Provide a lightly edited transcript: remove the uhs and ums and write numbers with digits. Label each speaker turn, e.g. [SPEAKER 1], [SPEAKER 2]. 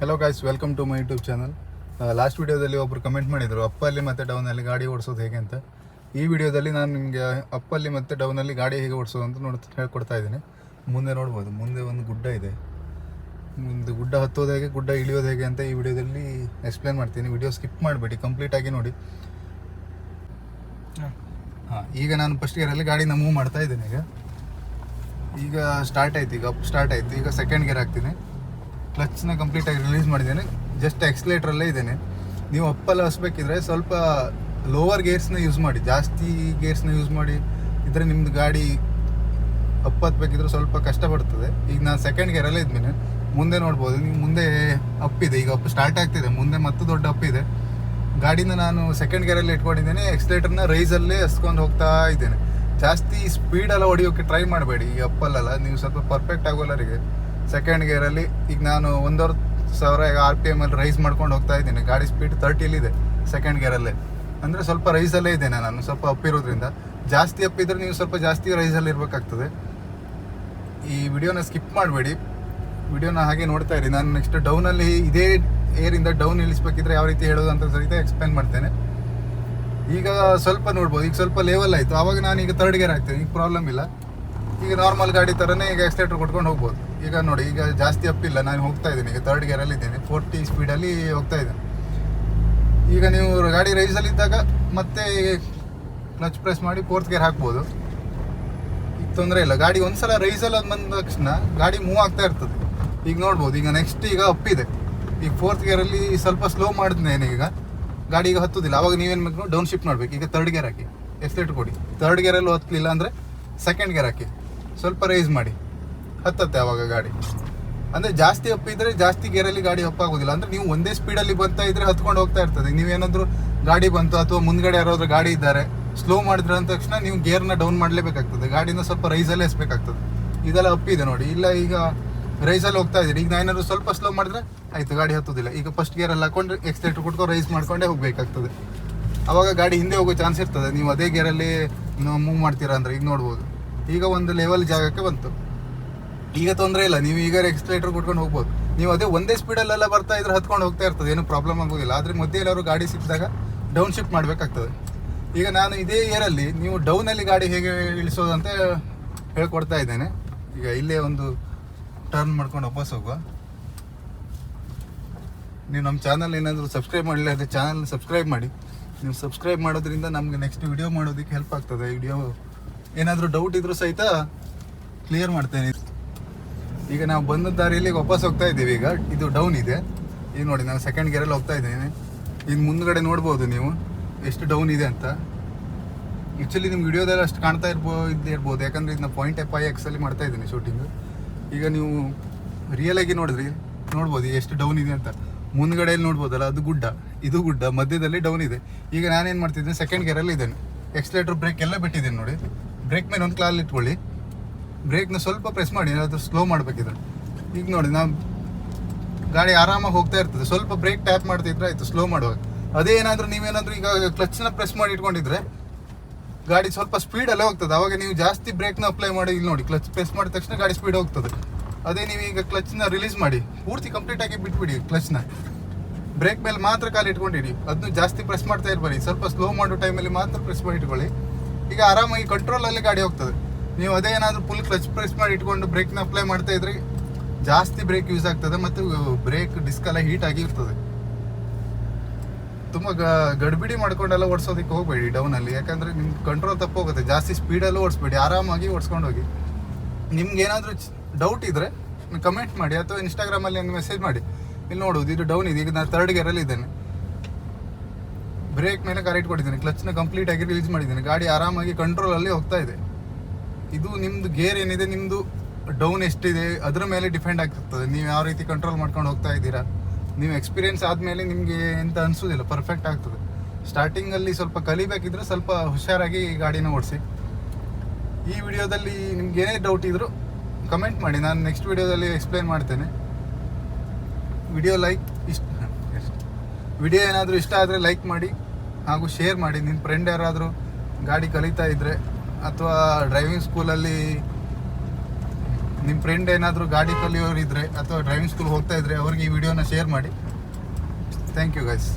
[SPEAKER 1] Hello guys, welcome to my YouTube channel. Last ವೀಡಿಯೋದಲ್ಲಿ ಒಬ್ಬರು comment ಮಾಡಿದರು ಅಪ್ಪಲ್ಲಿ ಮತ್ತು ಡೌನಲ್ಲಿ ಗಾಡಿ ಓಡಿಸೋದು ಹೇಗೆ ಅಂತ. ಈ ವಿಡಿಯೋದಲ್ಲಿ ನಾನು ನಿಮಗೆ ಅಪ್ಪಲ್ಲಿ ಮತ್ತು ಡೌನಲ್ಲಿ ಗಾಡಿ ಹೇಗೆ ಓಡಿಸೋದು ಅಂತ ಹೇಳ್ಕೊಡ್ತಾ ಇದ್ದೀನಿ. ಮುಂದೆ ನೋಡ್ಬೋದು, ಮುಂದೆ ಒಂದು ಗುಡ್ಡ ಇದೆ. ಒಂದು ಗುಡ್ಡ ಹತ್ತೋದು ಹೇಗೆ, ಗುಡ್ಡ ಇಳಿಯೋದು ಹೇಗೆ ಅಂತ ಈ ವಿಡಿಯೋದಲ್ಲಿ ಎಕ್ಸ್ಪ್ಲೇನ್ ಮಾಡ್ತೀನಿ. ವಿಡಿಯೋ ಸ್ಕಿಪ್ ಮಾಡಬೇಡಿ, ಕಂಪ್ಲೀಟಾಗಿ ನೋಡಿ. ಈಗ ನಾನು ಫಸ್ಟ್ ಗೇರಲ್ಲಿ ಗಾಡಿನ ಮೂವ್ ಮಾಡ್ತಾ ಇದ್ದೀನಿ. ಈಗ ಸ್ಟಾರ್ಟ್ ಆಯ್ತು, ಈಗ ಅಪ್ ಸ್ಟಾರ್ಟ್ ಆಯಿತು. ಈಗ ಸೆಕೆಂಡ್ ಗೇರ್ ಹಾಕ್ತೀನಿ. ಕ್ಲಚ್ನ ಕಂಪ್ಲೀಟಾಗಿ ರಿಲೀಸ್ ಮಾಡಿದ್ದೇನೆ. ಜಸ್ಟ್ ಎಕ್ಸ್ಲೇಟ್ರಲ್ಲೇ ಇದ್ದೇನೆ. ನೀವು ಅಪ್ಪಲ್ಲಿ ಹಸ್ಬೇಕಿದ್ರೆ ಸ್ವಲ್ಪ ಲೋವರ್ ಗೇರ್ಸ್ನ ಯೂಸ್ ಮಾಡಿ, ಜಾಸ್ತಿ ಗೇರ್ಸ್ನ ಯೂಸ್ ಮಾಡಿ ಇದ್ದರೆ ನಿಮ್ಮದು ಗಾಡಿ ಅಪ್ ಹತ್ಬೇಕಿದ್ರೆ ಸ್ವಲ್ಪ ಕಷ್ಟಪಡ್ತದೆ. ಈಗ ನಾನು ಸೆಕೆಂಡ್ ಗೇರಲ್ಲೇ ಇದ್ದೀನಿ. ಮುಂದೆ ನೋಡ್ಬೋದು ನೀವು, ಮುಂದೆ ಅಪ್ಪಿದೆ. ಈಗ ಅಪ್ ಸ್ಟಾರ್ಟ್ ಆಗ್ತಿದೆ, ಮುಂದೆ ಮತ್ತು ದೊಡ್ಡ ಅಪ್ಪಿದೆ. ಗಾಡಿನ ನಾನು ಸೆಕೆಂಡ್ ಗೇರಲ್ಲಿ ಇಟ್ಕೊಂಡಿದ್ದೇನೆ. ಎಕ್ಸ್ಲೇಟರ್ನ ರೈಸಲ್ಲೇ ಹಸ್ಕೊಂಡು ಹೋಗ್ತಾ ಇದ್ದೇನೆ. ಜಾಸ್ತಿ ಸ್ಪೀಡೆಲ್ಲ ಹೊಡಿಯೋಕ್ಕೆ ಟ್ರೈ ಮಾಡಬೇಡಿ ಈ ಅಪ್ಪಲ್ಲೆಲ್ಲ, ನೀವು ಸ್ವಲ್ಪ ಪರ್ಫೆಕ್ಟ್ ಆಗೋಲ್ಲರಿಗೆ. ಸೆಕೆಂಡ್ ಗೇರಲ್ಲಿ ಈಗ ನಾನು 1,500 RPM ಅಲ್ಲಿ ರೈಸ್ ಮಾಡ್ಕೊಂಡು ಹೋಗ್ತಾ ಇದ್ದೀನಿ. ಗಾಡಿ ಸ್ಪೀಡ್ 30 ಸೆಕೆಂಡ್ ಗೇರಲ್ಲೇ. ಅಂದರೆ ಸ್ವಲ್ಪ ರೈಸಲ್ಲೇ ಇದ್ದೇನೆ ನಾನು, ಸ್ವಲ್ಪ ಅಪ್ಪಿರೋದ್ರಿಂದ. ಜಾಸ್ತಿ ಅಪ್ಪಿದ್ರೆ ನೀವು ಸ್ವಲ್ಪ ಜಾಸ್ತಿ ರೈಸಲ್ಲಿ ಇರಬೇಕಾಗ್ತದೆ. ಈ ವಿಡಿಯೋನ ಸ್ಕಿಪ್ ಮಾಡಬೇಡಿ, ವಿಡಿಯೋನ ಹಾಗೆ ನೋಡ್ತಾ ಇರಿ. ನಾನು ನೆಕ್ಸ್ಟ್ ಡೌನಲ್ಲಿ ಇದೇ ಏರಿಂದ ಡೌನ್ ಇಳಿಸ್ಬೇಕಿದ್ರೆ ಯಾವ ರೀತಿ ಹೇಳೋದು ಅಂತ ಸಹಿತ ಎಕ್ಸ್ಪ್ಲೇನ್ ಮಾಡ್ತೇನೆ. ಈಗ ಸ್ವಲ್ಪ ನೋಡ್ಬೋದು, ಈಗ ಸ್ವಲ್ಪ ಲೆವೆಲ್ ಆಯಿತು. ಆವಾಗ ನಾನು ಈಗ ಥರ್ಡ್ ಗೇರ್ ಹಾಕ್ತೇನೆ. ಈಗ ಪ್ರಾಬ್ಲಮ್ ಇಲ್ಲ. ಈಗ ನಾರ್ಮಲ್ ಗಾಡಿ ಥರನೇ ಈಗ ಎಕ್ಸ್ಲೇಟರ್ ಕೊಟ್ಕೊಂಡು ಹೋಗ್ಬೋದು. ಈಗ ನೋಡಿ, ಈಗ ಜಾಸ್ತಿ ಅಪ್ಪಿಲ್ಲ, ನಾನು ಹೋಗ್ತಾ ಇದ್ದೀನಿ. ಈಗ ಥರ್ಡ್ ಗೇರಲ್ಲಿ ಇದ್ದೀನಿ, 40 ಸ್ಪೀಡಲ್ಲಿ ಹೋಗ್ತಾ ಇದ್ದೇನೆ. ಈಗ ನೀವು ಗಾಡಿ ರೈಸಲ್ಲಿದ್ದಾಗ ಮತ್ತೆ ಕ್ಲಚ್ ಪ್ರೆಸ್ ಮಾಡಿ 4th ಗೇರ್ ಹಾಕ್ಬೋದು. ಈಗ ತೊಂದರೆ ಇಲ್ಲ. ಗಾಡಿ ಒಂದ್ಸಲ ರೈಸಲ್ಲಿ ಅದು ಬಂದ ತಕ್ಷಣ ಗಾಡಿ ಮೂವ್ ಆಗ್ತಾ ಇರ್ತದೆ. ಈಗ ನೋಡ್ಬೋದು, ಈಗ ನೆಕ್ಸ್ಟ್ ಈಗ ಅಪ್ಪಿದೆ. ಈಗ 4th ಗೇರಲ್ಲಿ ಸ್ವಲ್ಪ ಸ್ಲೋ ಮಾಡಿದ್ನೇನೆ. ಈಗ ಗಾಡಿ ಈಗ ಹತ್ತೋದಿಲ್ಲ. ಆವಾಗ ನೀವೇನು ಬೇಕು, ಡೌನ್ ಶಿಫ್ಟ್ ಮಾಡಬೇಕು. ಈಗ ಥರ್ಡ್ ಗೇರ್ ಹಾಕಿ, ಎಕ್ಸ್ಲೇಟರ್ ಕೊಡಿ. ಥರ್ಡ್ ಗೇರಲ್ಲಿ ಹತ್ತಲಿಲ್ಲ ಅಂದರೆ ಸೆಕೆಂಡ್ ಗೇರ್ ಹಾಕಿ, ಸ್ವಲ್ಪ ರೈಸ್ ಮಾಡಿ, ಹತ್ತತ್ತೆ ಆವಾಗ ಗಾಡಿ. ಅಂದರೆ ಜಾಸ್ತಿ ಅಪ್ಪಿದ್ರೆ ಜಾಸ್ತಿ ಗೇರಲ್ಲಿ ಗಾಡಿ ಅಪ್ಪಾಗೋದಿಲ್ಲ. ಅಂದರೆ ನೀವು ಒಂದೇ ಸ್ಪೀಡಲ್ಲಿ ಬರ್ತಾ ಇದ್ರೆ ಹತ್ಕೊಂಡು ಹೋಗ್ತಾ ಇರ್ತದೆ. ನೀವೇನಾದರೂ ಗಾಡಿ ಬಂತು ಅಥವಾ ಮುಂದ್ಗಡೆ ಯಾರಾದ್ರೂ ಗಾಡಿ ಇದ್ದಾರೆ ಸ್ಲೋ ಮಾಡಿದ್ರೆ ಅಂದ ತಕ್ಷಣ ನೀವು ಗೇರ್ನ ಡೌನ್ ಮಾಡಲೇಬೇಕಾಗ್ತದೆ. ಗಾಡಿನ ಸ್ವಲ್ಪ ರೈಸಲ್ಲೇ ಎಸ್ಬೇಕಾಗ್ತದೆ. ಇದೆಲ್ಲ ಅಪ್ಪಿದೆ ನೋಡಿ. ಇಲ್ಲ ಈಗ ರೈಸಲ್ಲಿ ಹೋಗ್ತಾ ಇದ್ದೀರಿ. ಈಗ ನಾನೇನಾದ್ರು ಸ್ವಲ್ಪ ಸ್ಲೋ ಮಾಡಿದ್ರೆ ಆಯಿತು, ಗಾಡಿ ಹತ್ತೋದಿಲ್ಲ. ಈಗ ಫಸ್ಟ್ ಗೇರಲ್ಲಿ ಹಾಕೊಂಡು ಎಕ್ಸ್ಲೇಟರ್ ಕೊಟ್ಕೊಂಡು ರೈಸ್ ಮಾಡ್ಕೊಂಡೇ ಹೋಗಬೇಕಾಗ್ತದೆ. ಆವಾಗ ಗಾಡಿ ಹಿಂದೆ ಹೋಗೋ ಚಾನ್ಸ್ ಇರ್ತದೆ, ನೀವು ಅದೇ ಗೇರಲ್ಲಿ ಮೂವ್ ಮಾಡ್ತೀರಾ ಅಂದರೆ. ಈಗ ನೋಡ್ಬೋದು, ಈಗ ಒಂದು ಲೆವೆಲ್ ಜಾಗಕ್ಕೆ ಬಂತು. ಈಗ ತೊಂದರೆ ಇಲ್ಲ, ನೀವು ಈಗ ಎಕ್ಸ್ಲೇಟರ್ ಕೊಟ್ಕೊಂಡು ಹೋಗ್ಬೋದು. ನೀವು ಅದೇ ಒಂದೇ ಸ್ಪೀಡಲ್ಲೆಲ್ಲ ಬರ್ತಾ ಇದ್ರೆ ಹತ್ಕೊಂಡು ಹೋಗ್ತಾ ಇರ್ತದೆ, ಏನು ಪ್ರಾಬ್ಲಮ್ ಆಗೋದಿಲ್ಲ. ಆದರೆ ಮಧ್ಯೆ ಎಲ್ಲರೂ ಗಾಡಿ ಸಿಕ್ಕಿದಾಗ ಡೌನ್ ಶಿಫ್ಟ್ ಮಾಡಬೇಕಾಗ್ತದೆ. ಈಗ ನಾನು ಇದೇ ಏರಲ್ಲಿ ನೀವು ಡೌನಲ್ಲಿ ಗಾಡಿ ಹೇಗೆ ಇಳಿಸೋದು ಅಂತ ಹೇಳ್ಕೊಡ್ತಾ ಇದ್ದೇನೆ. ಈಗ ಇಲ್ಲೇ ಒಂದು ಟರ್ನ್ ಮಾಡ್ಕೊಂಡು ವಾಪಸ್ ಹೋಗುವ. ನೀವು ನಮ್ಮ ಚಾನಲ್ ಏನಾದರೂ ಸಬ್ಸ್ಕ್ರೈಬ್ ಮಾಡಿಲ್ಲ ಅಂದರೆ ಚಾನಲ್ ಸಬ್ಸ್ಕ್ರೈಬ್ ಮಾಡಿ. ನೀವು ಸಬ್ಸ್ಕ್ರೈಬ್ ಮಾಡೋದ್ರಿಂದ ನಮಗೆ ನೆಕ್ಸ್ಟ್ ವಿಡಿಯೋ ಮಾಡೋದಕ್ಕೆ ಹೆಲ್ಪ್ ಆಗ್ತದೆ. ವಿಡಿಯೋ ಏನಾದರೂ ಡೌಟ್ ಇದ್ರೂ ಸಹಿತ ಕ್ಲಿಯರ್ ಮಾಡ್ತೇನೆ. ಈಗ ನಾವು ಬಂದ ದಾರಿಯಲ್ಲಿ ವಾಪಸ್ ಹೋಗ್ತಾ ಇದ್ದೀವಿ. ಈಗ ಇದು ಡೌನ್ ಇದೆ. ಈಗ ನೋಡಿ, ನಾನು ಸೆಕೆಂಡ್ ಗೇರಲ್ಲಿ ಹೋಗ್ತಾ ಇದ್ದೀನಿ. ಇನ್ನು ಮುಂದ್ಗಡೆ ನೋಡ್ಬೋದು ನೀವು ಎಷ್ಟು ಡೌನ್ ಇದೆ ಅಂತ. ಆ್ಯಕ್ಚುಲಿ ನಿಮ್ಮ ವಿಡಿಯೋದಲ್ಲಿ ಅಷ್ಟು ಕಾಣ್ತಾ ಇರ್ಬೋದು, ಯಾಕಂದರೆ ಇದನ್ನ 0.5x ಅಲ್ಲಿ ಮಾಡ್ತಾ ಇದ್ದೀನಿ ಶೂಟಿಂಗು. ಈಗ ನೀವು ರಿಯಲಾಗಿ ನೋಡ್ಬೋದು ಎಷ್ಟು ಡೌನ್ ಇದೆ ಅಂತ. ಮುಂದ್ಗಡೆಯಲ್ಲಿ ನೋಡ್ಬೋದಲ್ಲ, ಅದು ಗುಡ್ಡ, ಇದು ಗುಡ್ಡ, ಮಧ್ಯದಲ್ಲಿ ಡೌನ್ ಇದೆ. ಈಗ ನಾನೇನು ಮಾಡ್ತಿದ್ದೀನಿ, ಸೆಕೆಂಡ್ ಗೇರಲ್ಲಿ ಇದ್ದೇನೆ. ಎಕ್ಸ್ಲೇಟರ್ ಬ್ರೇಕ್ ಎಲ್ಲ ಬಿಟ್ಟಿದ್ದೀನಿ ನೋಡಿ. ಬ್ರೇಕ್ ಮೇಲೆ ಒಂದು ಕಾಲು ಇಟ್ಕೊಳ್ಳಿ, ಬ್ರೇಕ್ನ ಸ್ವಲ್ಪ ಪ್ರೆಸ್ ಮಾಡಿ, ಅದು ಸ್ಲೋ ಮಾಡಬೇಕಿದ್ರೆ. ಈಗ ನೋಡಿ, ನಾವು ಗಾಡಿ ಆರಾಮಾಗಿ ಹೋಗ್ತಾ ಇರ್ತದೆ. ಸ್ವಲ್ಪ ಬ್ರೇಕ್ ಟ್ಯಾಪ್ ಮಾಡ್ತಿದ್ರೆ ಆಯಿತು, ಸ್ಲೋ ಮಾಡುವಾಗ. ಅದೇ ಏನಾದರೂ ನೀವೇನಾದರೂ ಈಗ ಕ್ಲಚ್ನ ಪ್ರೆಸ್ ಮಾಡಿ ಇಟ್ಕೊಂಡಿದ್ರೆ ಗಾಡಿ ಸ್ವಲ್ಪ ಸ್ಪೀಡಲ್ಲೇ ಹೋಗ್ತದೆ. ಆವಾಗ ನೀವು ಜಾಸ್ತಿ ಬ್ರೇಕ್ನ ಅಪ್ಲೈ ಮಾಡಿ, ಇಲ್ಲಿ ನೋಡಿ, ಕ್ಲಚ್ ಪ್ರೆಸ್ ಮಾಡಿದ ತಕ್ಷಣ ಗಾಡಿ ಸ್ಪೀಡ್ ಹೋಗ್ತದೆ. ಅದೇ ನೀವು ಈಗ ಕ್ಲಚ್ನ ರಿಲೀಸ್ ಮಾಡಿ ಪೂರ್ತಿ ಕಂಪ್ಲೀಟಾಗಿ ಬಿಟ್ಬಿಡಿ. ಕ್ಲಚ್ನ ಬ್ರೇಕ್ ಮೇಲೆ ಮಾತ್ರ ಕಾಲು ಇಟ್ಕೊಂಡಿಡಿ, ಅದನ್ನು ಜಾಸ್ತಿ ಪ್ರೆಸ್ ಮಾಡ್ತಾ ಇರ್ಬಾರಿ. ಸ್ವಲ್ಪ ಸ್ಲೋ ಮಾಡೋ ಟೈಮಲ್ಲಿ ಮಾತ್ರ ಪ್ರೆಸ್ ಮಾಡಿ ಇಟ್ಕೊಳ್ಳಿ. ಈಗ ಆರಾಮಾಗಿ ಕಂಟ್ರೋಲಲ್ಲಿ ಗಾಡಿ ಹೋಗ್ತದೆ. ನೀವು ಅದೇ ಏನಾದರೂ ಫುಲ್ ಕ್ಲಚ್ ಪ್ರೆಸ್ ಮಾಡಿ ಇಟ್ಕೊಂಡು ಬ್ರೇಕ್ನ ಅಪ್ಲೈ ಮಾಡ್ತಾ ಇದ್ರೆ ಜಾಸ್ತಿ ಬ್ರೇಕ್ ಯೂಸ್ ಆಗ್ತದೆ ಮತ್ತು ಬ್ರೇಕ್ ಡಿಸ್ಕ್ ಎಲ್ಲ ಹೀಟ್ ಆಗಿ ಇರ್ತದೆ. ತುಂಬ ಗಡ್ಬಿಡಿ ಮಾಡ್ಕೊಂಡೆಲ್ಲ ಓಡಿಸೋದಕ್ಕೆ ಹೋಗಬೇಡಿ ಡೌನಲ್ಲಿ, ಯಾಕಂದರೆ ನಿಮ್ಗೆ ಕಂಟ್ರೋಲ್ ತಪ್ಪೋಗುತ್ತೆ. ಜಾಸ್ತಿ ಸ್ಪೀಡಲ್ಲೂ ಓಡಿಸ್ಬೇಡಿ, ಆರಾಮಾಗಿ ಓಡಿಸ್ಕೊಂಡು ಹೋಗಿ. ನಿಮ್ಗೆ ಏನಾದರೂ ಡೌಟ್ ಇದ್ದರೆ ಕಮೆಂಟ್ ಮಾಡಿ ಅಥವಾ ಇನ್ಸ್ಟಾಗ್ರಾಮಲ್ಲಿ ಒಂದು ಮೆಸೇಜ್ ಮಾಡಿ. ಇಲ್ಲಿ ನೋಡೋದು, ಇದು ಡೌನ್ ಇದೆ. ಈಗ ನಾನು ಥರ್ಡ್ ಗೇರಲ್ಲಿ ಇದ್ದೇನೆ. ಬ್ರೇಕ್ ಮೇಲೆ ಕಾರ್ ಇಟ್ಕೊಂಡಿದ್ದೀನಿ, ಕ್ಲಚ್ನ ಕಂಪ್ಲೀಟಾಗಿ ರಿಲೀಸ್ ಮಾಡಿದ್ದೀನಿ. ಗಾಡಿ ಆರಾಮಾಗಿ ಕಂಟ್ರೋಲಲ್ಲಿ ಹೋಗ್ತಾ ಇದೆ. ಇದು ನಿಮ್ಮದು ಗೇರ್ ಏನಿದೆ, ನಿಮ್ಮದು ಡೌನ್ ಎಷ್ಟಿದೆ ಅದರ ಮೇಲೆ ಡಿಪೆಂಡ್ ಆಗ್ತಿರ್ತದೆ. ನೀವು ಯಾವ ರೀತಿ ಕಂಟ್ರೋಲ್ ಮಾಡ್ಕೊಂಡು ಹೋಗ್ತಾ ಇದ್ದೀರಾ. ನೀವು ಎಕ್ಸ್ಪೀರಿಯೆನ್ಸ್ ಆದಮೇಲೆ ನಿಮಗೆ ಎಂತ ಅನಿಸೋದಿಲ್ಲ, ಪರ್ಫೆಕ್ಟ್ ಆಗ್ತದೆ. ಸ್ಟಾರ್ಟಿಂಗಲ್ಲಿ ಸ್ವಲ್ಪ ಕಲಿಬೇಕಿದ್ರೆ ಸ್ವಲ್ಪ ಹುಷಾರಾಗಿ ಗಾಡಿನ ಓಡಿಸಿ. ಈ ವಿಡಿಯೋದಲ್ಲಿ ನಿಮ್ಗೆ ಏನೇ ಡೌಟ್ ಇದ್ದರೂ ಕಮೆಂಟ್ ಮಾಡಿ, ನಾನು ನೆಕ್ಸ್ಟ್ ವಿಡಿಯೋದಲ್ಲಿ ಎಕ್ಸ್ಪ್ಲೇನ್ ಮಾಡ್ತೇನೆ. ವಿಡಿಯೋ ಏನಾದರೂ ಇಷ್ಟ ಆದರೆ ಲೈಕ್ ಮಾಡಿ ಹಾಗೂ ಶೇರ್ ಮಾಡಿ. ನಿಮ್ಮ ಫ್ರೆಂಡ್ ಯಾರಾದರೂ ಗಾಡಿ ಕಲಿತಾ ಇದ್ದರೆ ಅಥವಾ ಡ್ರೈವಿಂಗ್ ಸ್ಕೂಲಲ್ಲಿ ನಿಮ್ಮ ಫ್ರೆಂಡ್ ಏನಾದರೂ ಗಾಡಿ ಕಲಿಯೋರು ಇದ್ದರೆ ಅಥವಾ ಡ್ರೈವಿಂಗ್ ಸ್ಕೂಲ್ ಹೋಗ್ತಾ ಇದ್ದರೆ ಅವ್ರಿಗೆ ಈ ವಿಡಿಯೋನ ಶೇರ್ ಮಾಡಿ. Thank you guys.